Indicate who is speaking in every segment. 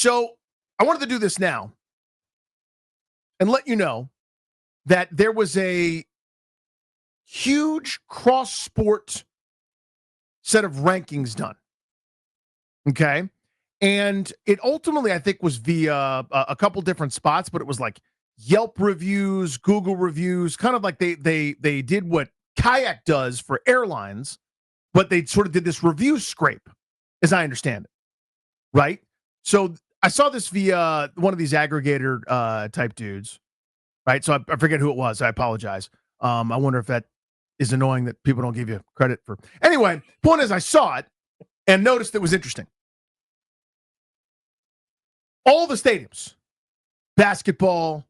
Speaker 1: So I wanted to do this now and let you know that there was a huge cross-sport set of rankings done. Okay. And it ultimately, I think, was via a couple different spots, but it was like Yelp reviews, Google reviews, kind of like they did what Kayak does for airlines, but they sort of did this review scrape, as I understand it. Right? So I saw this via one of these aggregator type dudes. Right? So I forget who it was. I apologize. I wonder if that is annoying that people don't give you credit for. Anyway, point is I saw it and noticed it was interesting. All the stadiums, basketball,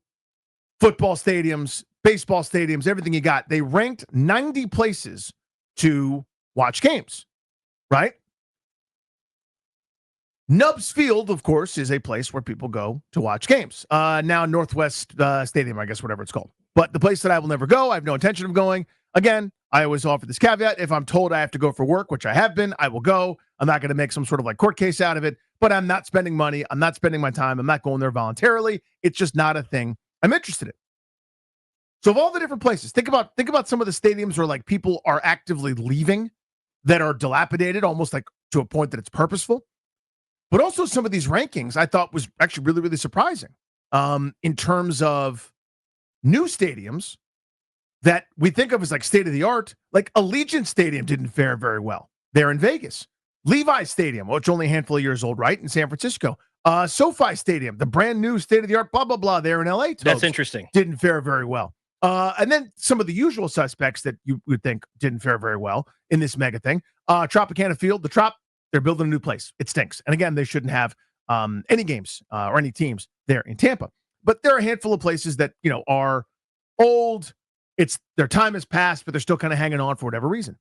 Speaker 1: football stadiums, baseball stadiums, everything you got, they ranked 90 places to watch games, right? Nubs Field, of course, is a place where people go to watch games. Now Northwest Stadium, I guess, whatever it's called. But the place that I will never go, I have no intention of going. Again, I always offer this caveat. If I'm told I have to go for work, which I have been, I will go. I'm not going to make some sort of like court case out of it, but I'm not spending money. I'm not spending my time. I'm not going there voluntarily. It's just not a thing I'm interested in. So of all the different places, think about some of the stadiums where like people are actively leaving that are dilapidated, almost like to a point that it's purposeful. But also some of these rankings I thought was actually really, really surprising in terms of new stadiums that we think of as like state of the art. Like Allegiant Stadium didn't fare very well there in Vegas. Levi Stadium, which only a handful of years old, right, in San Francisco. SoFi Stadium, the brand new state of the art, blah, blah, blah, there in LA.
Speaker 2: That's interesting.
Speaker 1: Didn't fare very well. And then some of the usual suspects that you would think didn't fare very well in this mega thing. Tropicana Field, the Trop, they're building a new place. It stinks. And again, they shouldn't have any games or any teams there in Tampa. But there are a handful of places that, are old. Their time has passed, but they're still kind of hanging on for whatever reason.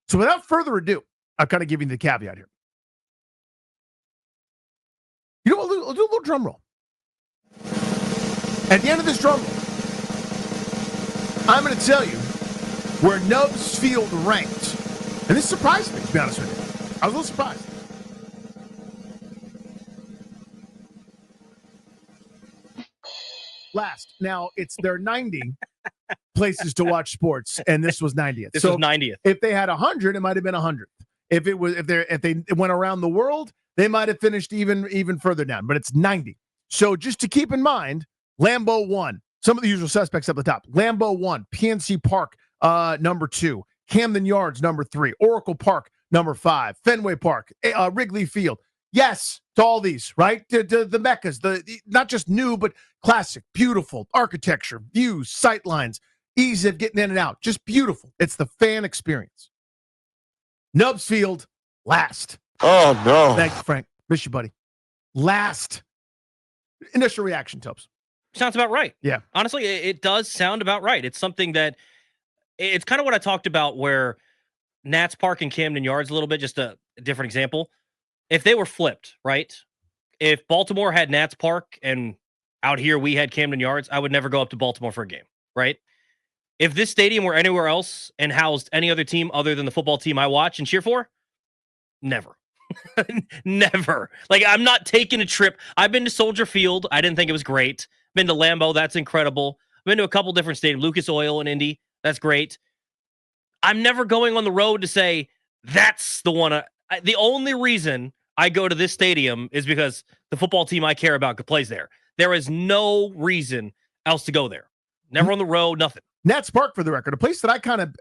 Speaker 1: So without further ado, I'm kind of giving you the caveat here. I'll do a little drum roll. At the end of this drum roll, I'm going to tell you where Nubs Field ranked. And this surprised me, to be honest with you. I was a little surprised. Last. Now, there are 90 places to watch sports, and this was 90th.
Speaker 2: This was 90th.
Speaker 1: If they had 100, it might have been 100th. If they went around the world, they might have finished even further down. But it's 90. So just to keep in mind, Lambeau 1. Some of the usual suspects up the top. Lambeau 1, PNC Park, number 2, Camden Yards, number 3, Oracle Park, number 5, Fenway Park, Wrigley Field. Yes, to all these, right? The Meccas, not just new, but classic, beautiful architecture, views, sight lines, ease of getting in and out. Just beautiful. It's the fan experience. Nubs Field, last.
Speaker 3: Oh, no.
Speaker 1: Thank you, Frank. Miss you, buddy. Last. Initial reaction, Tubbs.
Speaker 2: Sounds about right.
Speaker 1: Yeah.
Speaker 2: Honestly, it does sound about right. It's something that it's kind of what I talked about where Nats Park and Camden Yards a little bit, just a different example. If they were flipped, right? If Baltimore had Nats Park and out here we had Camden Yards, I would never go up to Baltimore for a game, right? If this stadium were anywhere else and housed any other team other than the football team I watch and cheer for, never. Never. Like, I'm not taking a trip. I've been to Soldier Field. I didn't think it was great. Been to Lambeau. That's incredible. I've been to a couple different stadiums. Lucas Oil in Indy. That's great. I'm never going on the road to say that's the one. The only reason I go to this stadium is because the football team I care about plays there. There is no reason else to go there. Never on the road, nothing.
Speaker 1: Nats Park, for the record, a place that I kind of,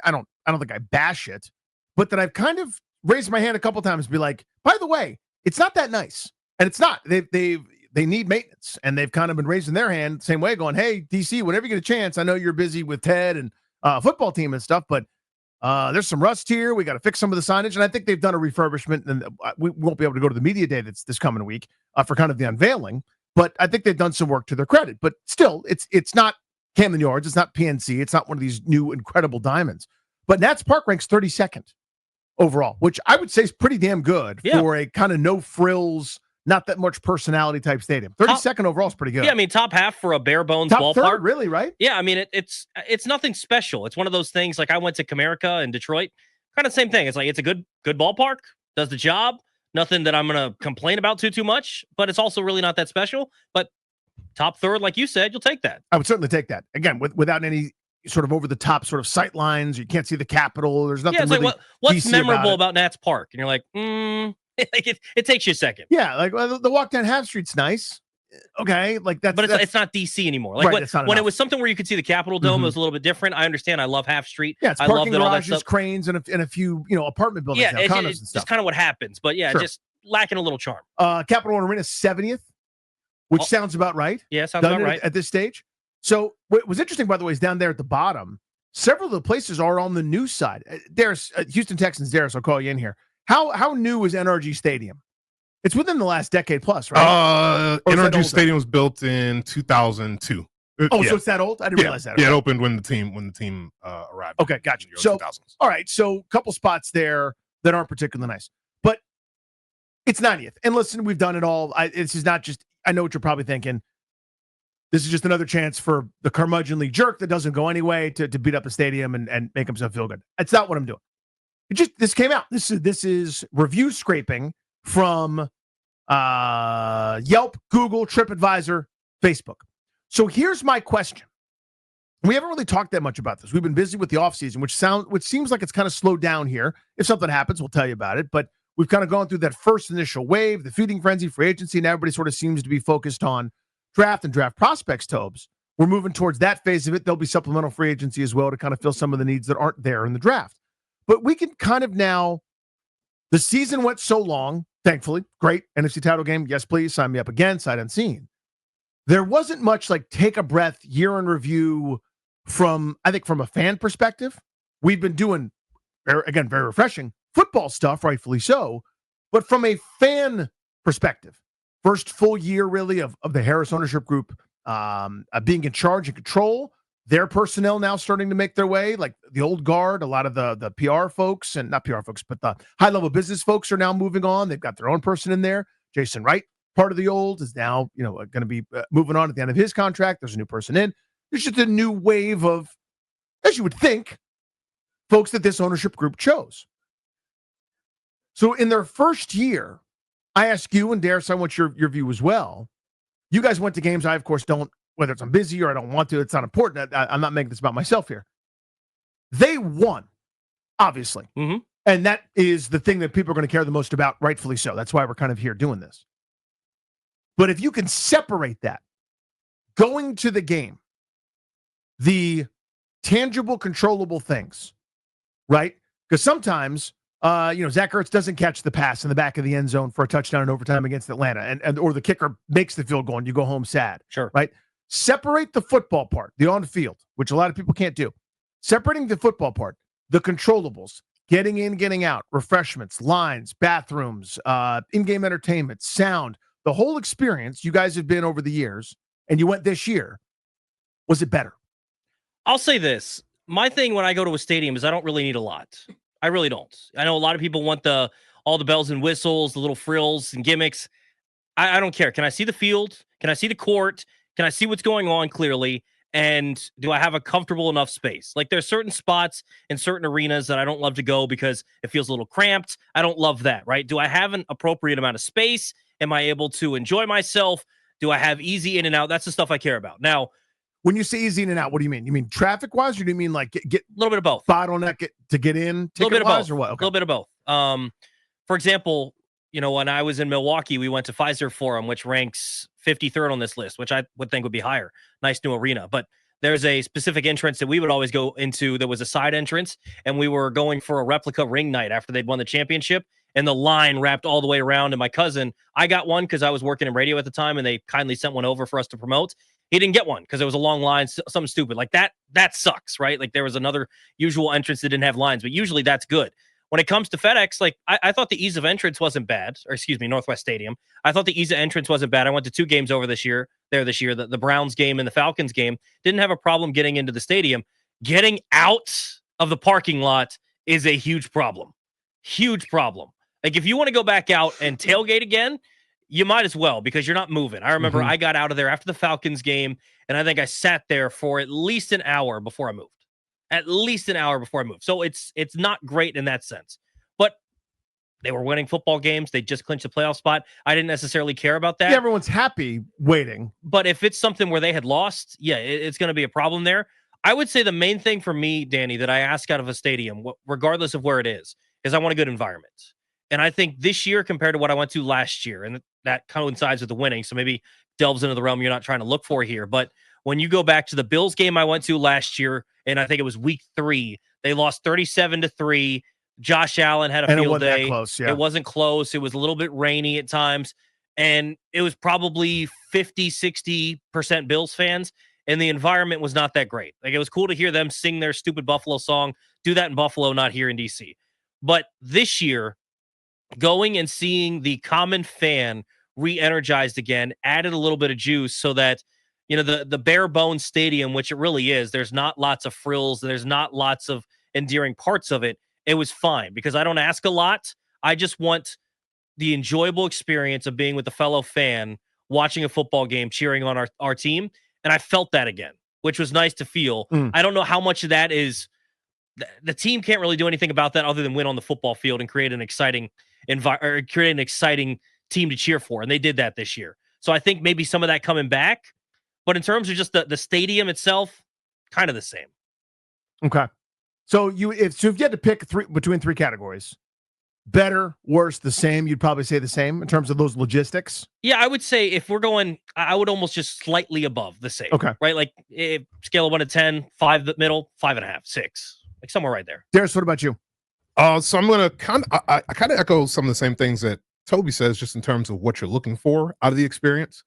Speaker 1: I don't think I bash it, but that I've kind of raised my hand a couple times and be like, by the way, it's not that nice. And it's not. They need maintenance. And they've kind of been raising their hand the same way, going, hey, DC, whenever you get a chance, I know you're busy with Ted and football team and stuff, but there's some rust here. We got to fix some of the signage. And I think they've done a refurbishment, and we won't be able to go to the media day that's this coming week for kind of the unveiling. But I think they've done some work to their credit. But still, it's not Camden Yards. It's not PNC. It's not one of these new incredible diamonds. But Nats Park ranks 32nd overall, which I would say is pretty damn good for a kind of no frills, not that much personality type stadium. 32nd overall is pretty good.
Speaker 2: Yeah, I mean, top half for a bare bones
Speaker 1: top
Speaker 2: ballpark.
Speaker 1: Third, really, right?
Speaker 2: Yeah, I mean, it's nothing special. It's one of those things like I went to Comerica in Detroit. Kind of same thing. It's like it's a good ballpark, does the job. Nothing that I'm going to complain about too much, but it's also really not that special. But top third, like you said, you'll take that.
Speaker 1: I would certainly take that. Again, without any sort of over the top sort of sight lines. You can't see the Capitol. There's nothing
Speaker 2: It's
Speaker 1: really
Speaker 2: like what's
Speaker 1: DC
Speaker 2: memorable
Speaker 1: about
Speaker 2: about Nats Park? And you're like, like it takes you a second.
Speaker 1: Yeah, like well, the walk down Half Street's nice. Okay, like that's
Speaker 2: but it's not DC anymore. Like
Speaker 1: right,
Speaker 2: when it was something where you could see the Capitol Dome, it was a little bit different. I understand. I love Half Street.
Speaker 1: Yeah, it's
Speaker 2: I
Speaker 1: parking
Speaker 2: love that
Speaker 1: garages,
Speaker 2: all that stuff.
Speaker 1: cranes, and a few apartment buildings.
Speaker 2: Yeah,
Speaker 1: now, condos
Speaker 2: it's
Speaker 1: and stuff.
Speaker 2: just kind of what happens. But yeah,
Speaker 1: Sure.
Speaker 2: just lacking a little charm.
Speaker 1: Capital One Arena 70th, which sounds about right.
Speaker 2: Yeah, sounds about right
Speaker 1: at this stage. So what was interesting, by the way, is down there at the bottom. Several of the places are on the new side. There's Houston Texans. Darius, I'll call you in here. How new is NRG Stadium? It's within the last decade plus, right?
Speaker 3: NRG Stadium was built in 2002.
Speaker 1: Oh, so it's that old? I didn't realize that.
Speaker 3: Okay. Yeah, it opened when the team arrived.
Speaker 1: Okay, gotcha. So,
Speaker 3: 2000s.
Speaker 1: All right, so a couple spots there that aren't particularly nice, but it's 90th. And listen, we've done it all. This is not just. I know what you're probably thinking. This is just another chance for the curmudgeonly jerk that doesn't go anyway to beat up the stadium and make himself feel good. That's not what I'm doing. This came out. This is review scraping from Yelp, Google, TripAdvisor, Facebook. So here's my question. We haven't really talked that much about this. We've been busy with the offseason, which seems like it's kind of slowed down here. If something happens, we'll tell you about it. But we've kind of gone through that first initial wave, the feeding frenzy, free agency, and everybody sort of seems to be focused on draft and draft prospects, Tobes. We're moving towards that phase of it. There'll be supplemental free agency as well to kind of fill some of the needs that aren't there in the draft. But we can kind of now, the season went so long, thankfully, great NFC title game. Yes, please sign me up again, sight unseen. There wasn't much like take a breath, year in review from a fan perspective. We've been doing, again, very refreshing football stuff, rightfully so. But from a fan perspective, first full year really of the Harris ownership group being in charge and control, their personnel now starting to make their way, like the old guard, a lot of the PR folks, and not PR folks, but the high-level business folks are now moving on. They've got their own person in there. Jason Wright, part of the old, is now going to be moving on at the end of his contract. There's a new person in. There's just a new wave of, as you would think, folks that this ownership group chose. So in their first year, I ask you, and Darius, I want your view as well. You guys went to games. I, of course, don't, whether it's I'm busy or I don't want to. It's not important. I'm not making this about myself here. They won, obviously.
Speaker 2: Mm-hmm.
Speaker 1: And that is the thing that people are going to care the most about, rightfully so. That's why we're kind of here doing this. But if you can separate that, going to the game, the tangible, controllable things, right? Because sometimes, Zach Ertz doesn't catch the pass in the back of the end zone for a touchdown in overtime against Atlanta, or the kicker makes the field goal and you go home sad.
Speaker 2: Sure.
Speaker 1: Right? Separate the football part, the on-field, which a lot of people can't do. Separating the football part, the controllables, getting in, getting out, refreshments, lines, bathrooms, in-game entertainment, sound, the whole experience you guys have been over the years, and you went this year, was it better?
Speaker 2: I'll say this. My thing when I go to a stadium is I don't really need a lot. I really don't. I know a lot of people want all the bells and whistles, the little frills and gimmicks. I don't care. Can I see the field? Can I see the court? Can I see what's going on clearly? And do I have a comfortable enough space? Like there's certain spots in certain arenas that I don't love to go because it feels a little cramped. I don't love that, right? Do I have an appropriate amount of space? Am I able to enjoy myself? Do I have easy in and out? That's the stuff I care about. Now,
Speaker 1: when you say easy in and out, what do you mean? You mean traffic-wise, or do you mean like get
Speaker 2: a little bit of both?
Speaker 1: Bottleneck to get in,
Speaker 2: a little bit of both,
Speaker 1: or what? Okay.
Speaker 2: A little bit of both. For example, when I was in Milwaukee, we went to Pfizer Forum, which ranks 53rd on this list, which I would think would be higher. Nice new arena, but there's a specific entrance that we would always go into. There was a side entrance, and we were going for a replica ring night after they'd won the championship. And the line wrapped all the way around. And my cousin, I got one because I was working in radio at the time, and they kindly sent one over for us to promote. He didn't get one because there was a long line, something stupid like that. That sucks, right? Like there was another usual entrance that didn't have lines, but usually that's good. When it comes to FedEx, like I thought the ease of entrance wasn't bad, or excuse me, Northwest Stadium. I thought the ease of entrance wasn't bad. I went to 2 games over this year. The Browns game and the Falcons game. Didn't have a problem getting into the stadium. Getting out of the parking lot is a huge problem. Huge problem. Like if you want to go back out and tailgate again, you might as well because you're not moving. I remember I got out of there after the Falcons game, and I think I sat there for at least an hour before I moved. At least an hour before I moved. So it's not great in that sense. But They were winning football games. They just clinched a playoff spot. I didn't necessarily care about that.
Speaker 1: Yeah, everyone's happy waiting.
Speaker 2: But if it's something where they had lost, yeah, it's going to be a problem there. I would say the main thing for me, Danny, that I ask out of a stadium, regardless of where it is I want a good environment. And I think this year compared to what I went to last year, and that coincides with the winning, so maybe delves into the realm you're not trying to look for here. But when you go back to the Bills game I went to last year, and I think it was week 3, they lost 37-3. Josh Allen had a field day.
Speaker 1: Close, yeah.
Speaker 2: It wasn't close. It was a little bit rainy at times. And it was probably 50-60% Bills fans. And the environment was not that great. Like, it was cool to hear them sing their stupid Buffalo song. Do that in Buffalo, not here in DC. But this year, going and seeing the common fan re-energized again added a little bit of juice so that, the bare bones stadium, which it really is, there's not lots of frills. There's not lots of endearing parts of it. It was fine because I don't ask a lot. I just want the enjoyable experience of being with a fellow fan, watching a football game, cheering on our team. And I felt that again, which was nice to feel. I don't know how much of that is the team can't really do anything about that other than win on the football field and create an exciting create an exciting team to cheer for. And they did that this year. So I think maybe some of that coming back, but in terms of just the stadium itself, kind of the same.
Speaker 1: Okay. So if you had to pick between 3 categories, better, worse, the same, you'd probably say the same in terms of those logistics.
Speaker 2: Yeah, I would say if we're going, I would almost just slightly above the same.
Speaker 1: Okay.
Speaker 2: Right? Like scale of 1 to 10, 5 the middle, 5.5, 6. Like somewhere right there.
Speaker 1: Darius, what about you?
Speaker 3: So I'm gonna kind of echo some of the same things that Toby says, just in terms of what you're looking for out of the experience.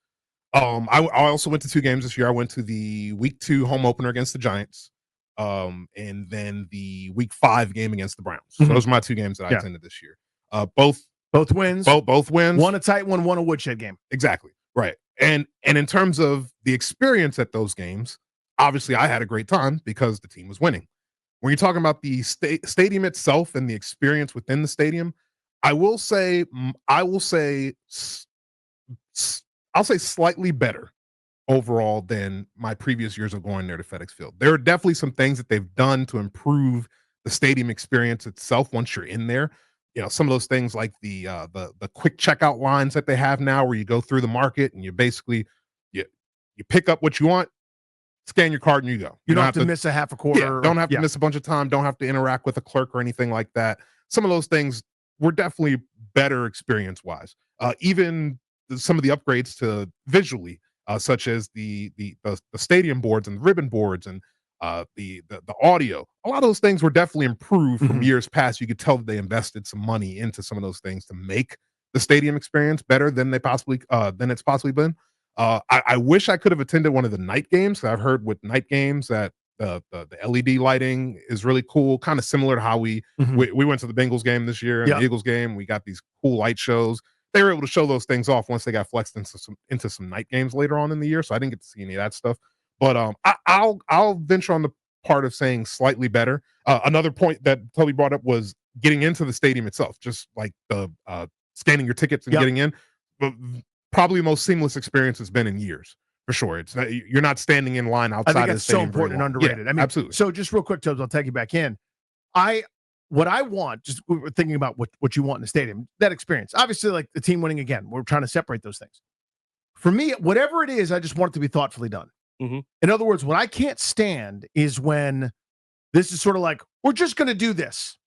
Speaker 3: I also went to 2 games this year. I went to the week 2 home opener against the Giants, and then the week 5 game against the Browns. So those are my 2 games that I attended this year. Both
Speaker 1: wins.
Speaker 3: Both wins.
Speaker 1: One a tight one a woodshed game.
Speaker 3: Exactly. Right. And in terms of the experience at those games, obviously I had a great time because the team was winning. When you're talking about the stadium itself and the experience within the stadium, I'll say slightly better overall than my previous years of going there to FedEx Field. There are definitely some things that they've done to improve the stadium experience itself once you're in there. Some of those things like the quick checkout lines that they have now, where you go through the market and you basically you pick up what you want, scan your card, and you go.
Speaker 1: You don't have to miss a half a quarter.
Speaker 3: Yeah, don't have to miss a bunch of time. Don't have to interact with a clerk or anything like that. Some of those things were definitely better experience-wise. Even some of the upgrades to visually, such as the stadium boards and the ribbon boards and the audio. A lot of those things were definitely improved from years past. You could tell that they invested some money into some of those things to make the stadium experience better than it's possibly been. I wish I could have attended one of the night games. I've heard with night games that the LED lighting is really cool, kind of similar to how we went to the Bengals game this year and the Eagles game. We got these cool light shows. They were able to show those things off once they got flexed into some night games later on in the year. So I didn't get to see any of that stuff. But I'll venture on the part of saying slightly better. Another point that Toby brought up was getting into the stadium itself, just like the scanning your tickets and getting in. But probably the most seamless experience it's been in years, for sure. It's not, you're not standing in line outside.
Speaker 1: I think it's so important and underrated.
Speaker 3: Yeah, I mean, absolutely.
Speaker 1: So just real quick, Tubbs, I'll take you back in. What I want, just we're thinking about what you want in the stadium, that experience. Obviously, like the team winning again, we're trying to separate those things. For me, whatever it is, I just want it to be thoughtfully done. In other words, what I can't stand is when this is sort of like, we're just going to do this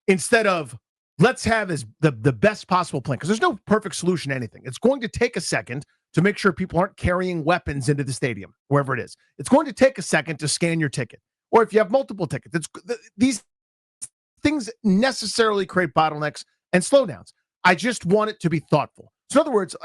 Speaker 1: instead of let's have the best possible plan, because there's no perfect solution to anything. It's going to take a second to make sure people aren't carrying weapons into the stadium, wherever it is. It's going to take a second to scan your ticket. Or if you have multiple tickets, these things necessarily create bottlenecks and slowdowns. I just want it to be thoughtful. So in other words,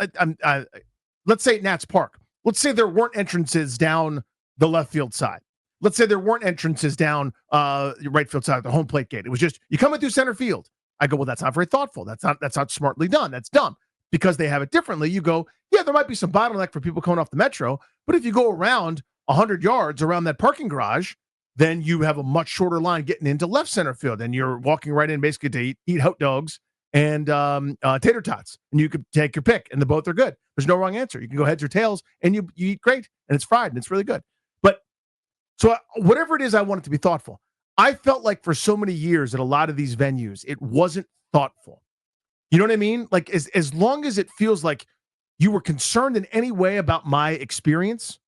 Speaker 1: let's say at Nats Park, let's say there weren't entrances down the left field side. Let's say there weren't entrances down the right field side, the home plate gate. It was just, you come in through center field. I go, well, that's not very thoughtful. That's not smartly done. That's dumb. Because they have it differently. You go, yeah, there might be some bottleneck for people coming off the metro, but if you go around 100 yards around that parking garage, then you have a much shorter line getting into left center field, and you're walking right in basically to eat hot dogs and tater tots, and you could take your pick, and the both are good. There's no wrong answer. You can go heads or tails, and you eat great, and it's fried, and it's really good. But so whatever it is, I want it to be thoughtful. I felt like for so many years at a lot of these venues, it wasn't thoughtful. You know what I mean? Like as long as it feels like you were concerned in any way about my experience,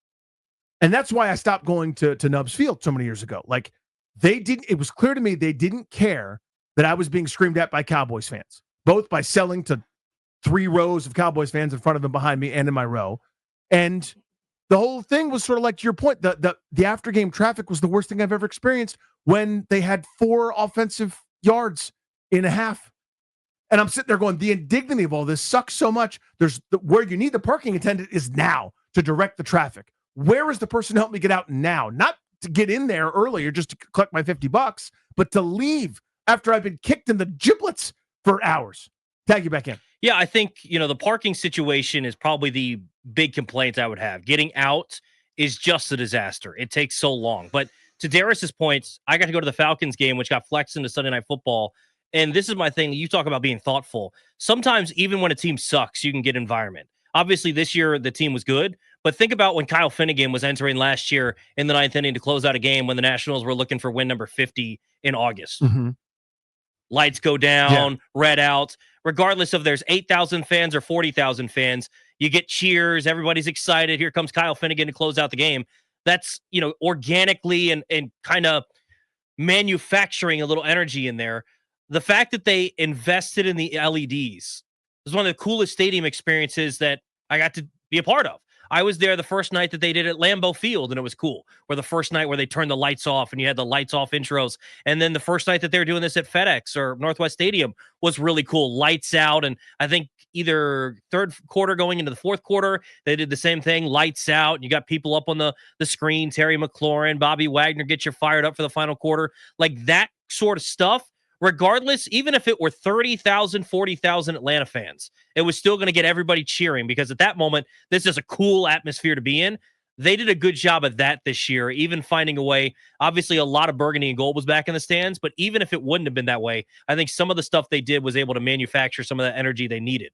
Speaker 1: and that's why I stopped going to Nubs Field so many years ago. Like they didn't. It was clear to me they didn't care that I was being screamed at by Cowboys fans, both by selling to 3 rows of Cowboys fans in front of them, behind me, and in my row, and the whole thing was sort of like, to your point, the after game traffic was the worst thing I've ever experienced when they had 4 offensive yards in a half. And I'm sitting there going, the indignity of all this sucks so much. Where you need the parking attendant is now to direct the traffic. Where is the person to help me get out now? Not to get in there earlier just to collect my $50, but to leave after I've been kicked in the giblets for hours. Tag you back in.
Speaker 2: Yeah, I think, the parking situation is probably the big complaint I would have. Getting out is just a disaster. It takes so long. But to Darius's points, I got to go to the Falcons game, which got flexed into Sunday Night Football. And this is my thing. You talk about being thoughtful. Sometimes even when a team sucks, you can get environment. Obviously, this year the team was good. But think about when Kyle Finnegan was entering last year in the 9th inning to close out a game when the Nationals were looking for win number 50 in August.
Speaker 1: Mm-hmm.
Speaker 2: Lights go down, red out. Regardless of there's 8,000 fans or 40,000 fans, you get cheers. Everybody's excited. Here comes Kyle Finnegan to close out the game. That's, organically and kind of manufacturing a little energy in there. The fact that they invested in the LEDs is one of the coolest stadium experiences that I got to be a part of. I was there the first night that they did at Lambeau Field, and it was cool. Or the first night where they turned the lights off and you had the lights off intros. And then the first night that they were doing this at FedEx or Northwest Stadium was really cool. Lights out. And I think either third quarter going into the fourth quarter, they did the same thing. Lights out. You got people up on the screen. Terry McLaurin, Bobby Wagner get you fired up for the final quarter. Like that sort of stuff. Regardless, even if it were 30,000, 40,000 Atlanta fans, it was still going to get everybody cheering because at that moment, this is a cool atmosphere to be in. They did a good job of that this year, even finding a way. Obviously, a lot of burgundy and gold was back in the stands, but even if it wouldn't have been that way, I think some of the stuff they did was able to manufacture some of that energy they needed.